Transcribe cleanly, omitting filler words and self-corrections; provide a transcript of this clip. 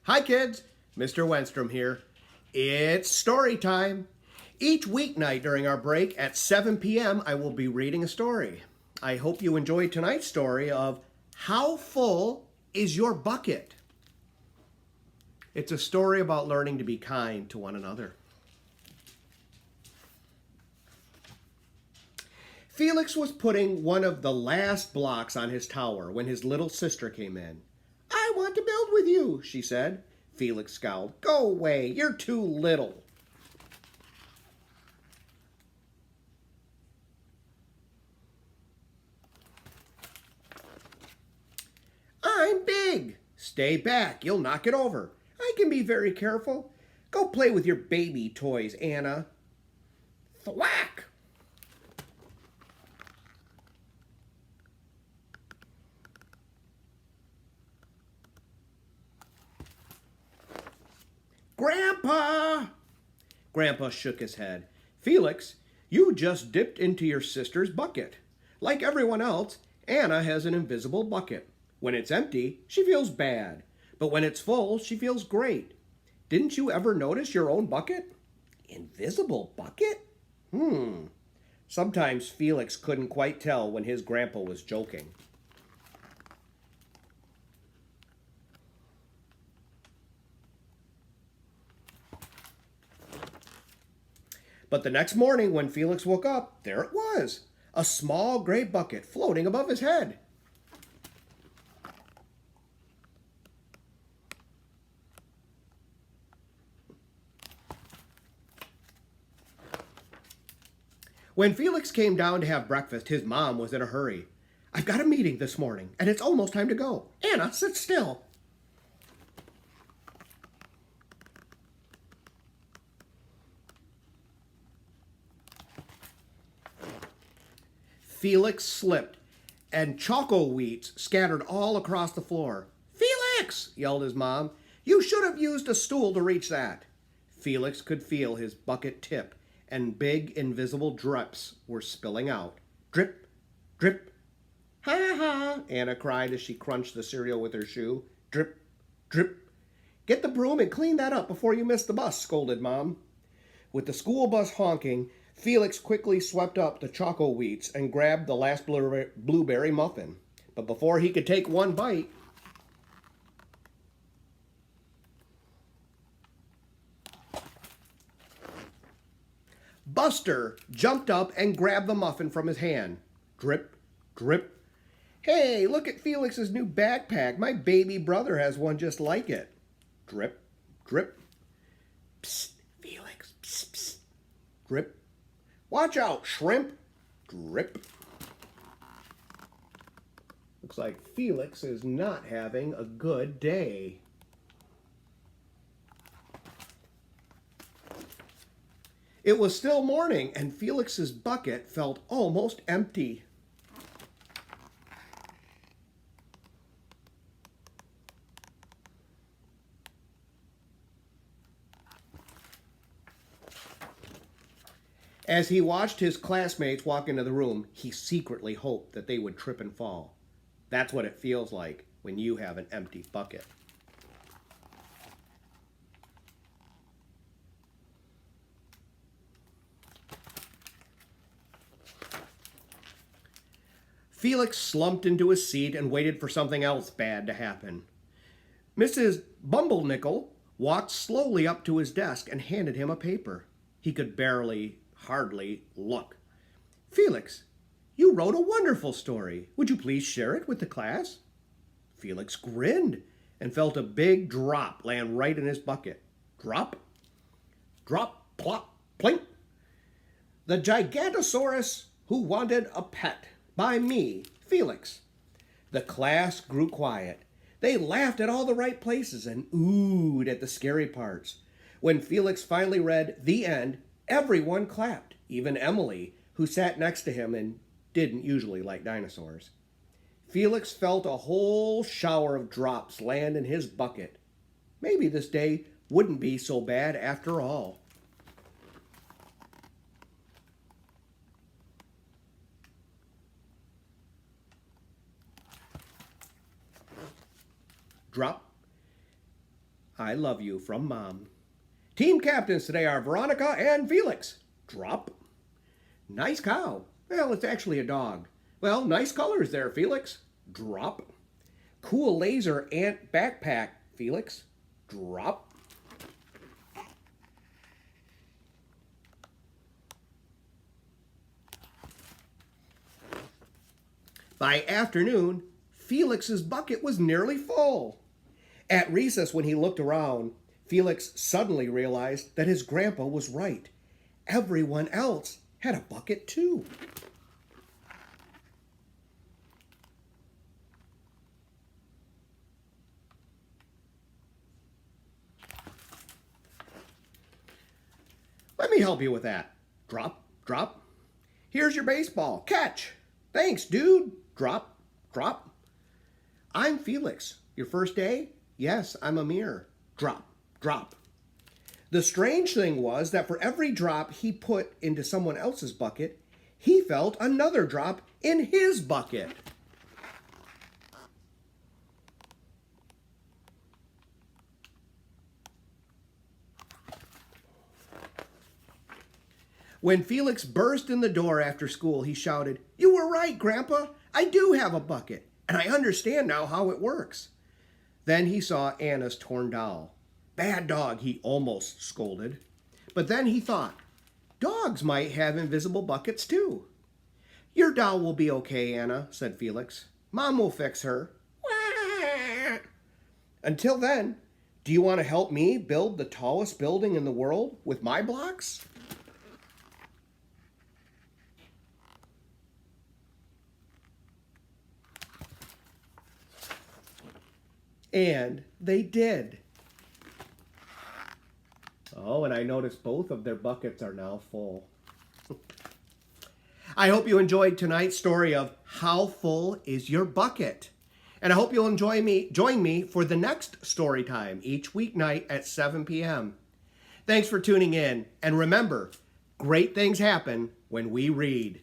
Hi kids, Mr. Wenstrom here. It's story time. Each weeknight during our break at 7 p.m. I will be reading a story. I hope you enjoyed tonight's story of How Full is Your Bucket? It's a story about learning to be kind to one another. Felix was putting one of the last blocks on his tower when his little sister came in. I want to build with you, she said. Felix scowled. Go away, you're too little. I'm big. Stay back, you'll knock it over. I can be very careful. Go play with your baby toys, Anna. Thwack! Grandpa! Grandpa shook his head. Felix, you just dipped into your sister's bucket. Like everyone else, Anna has an invisible bucket. When it's empty, she feels bad. But when it's full, she feels great. Didn't you ever notice your own bucket? Invisible bucket? Sometimes Felix couldn't quite tell when his grandpa was joking. But the next morning, when Felix woke up, there it was, a small gray bucket floating above his head. When Felix came down to have breakfast, his mom was in a hurry. I've got a meeting this morning, and it's almost time to go. Anna, sit still. Felix slipped, and choco wheats scattered all across the floor. Felix, yelled his mom, you should have used a stool to reach that. Felix could feel his bucket tip, and big invisible drips were spilling out. Drip, drip. Ha ha, Anna cried as she crunched the cereal with her shoe. Drip, drip. Get the broom and clean that up before you miss the bus, scolded Mom. With the school bus honking, Felix quickly swept up the choco wheats and grabbed the last blueberry muffin. But before he could take one bite, Buster jumped up and grabbed the muffin from his hand. Drip, drip. Hey, look at Felix's new backpack. My baby brother has one just like it. Drip, drip. Psst, Felix, psst, psst. Drip. Watch out, shrimp. Drip. Looks like Felix is not having a good day. It was still morning, and Felix's bucket felt almost empty. As he watched his classmates walk into the room, he secretly hoped that they would trip and fall. That's what it feels like when you have an empty bucket. Felix slumped into his seat and waited for something else bad to happen. Mrs. Bumblenickel walked slowly up to his desk and handed him a paper. He could hardly look. Felix, you wrote a wonderful story. Would you please share it with the class? Felix grinned and felt a big drop land right in his bucket. Drop, drop, plop, plink. The Gigantosaurus Who Wanted a Pet by me, Felix. The class grew quiet. They laughed at all the right places and oohed at the scary parts. When Felix finally read the end, everyone clapped, even Emily, who sat next to him and didn't usually like dinosaurs. Felix felt a whole shower of drops land in his bucket. Maybe this day wouldn't be so bad after all. Drop. I love you from Mom. Team captains today are Veronica and Felix. Drop. Nice cow. Well, it's actually a dog. Well, nice colors there, Felix. Drop. Cool laser ant backpack, Felix. Drop. By afternoon, Felix's bucket was nearly full. At recess, when he looked around, Felix suddenly realized that his grandpa was right. Everyone else had a bucket too. Let me help you with that. Drop, drop. Here's your baseball. Catch. Thanks, dude. Drop, drop. I'm Felix. Your first day? Yes, I'm Amir. Drop, drop. The strange thing was that for every drop he put into someone else's bucket, he felt another drop in his bucket. When Felix burst in the door after school, he shouted, "You were right, Grandpa. I do have a bucket, and I understand now how it works." Then he saw Anna's torn doll. "Bad dog," he almost scolded. But then he thought, dogs might have invisible buckets too. "Your doll will be okay, Anna," said Felix. "Mom will fix her." Until then, do you want to help me build the tallest building in the world with my blocks? And they did. Oh, and I noticed both of their buckets are now full. I hope you enjoyed tonight's story of How Full Is Your Bucket? And I hope you'll join me for the next story time each weeknight at 7 p.m. Thanks for tuning in. And remember, great things happen when we read.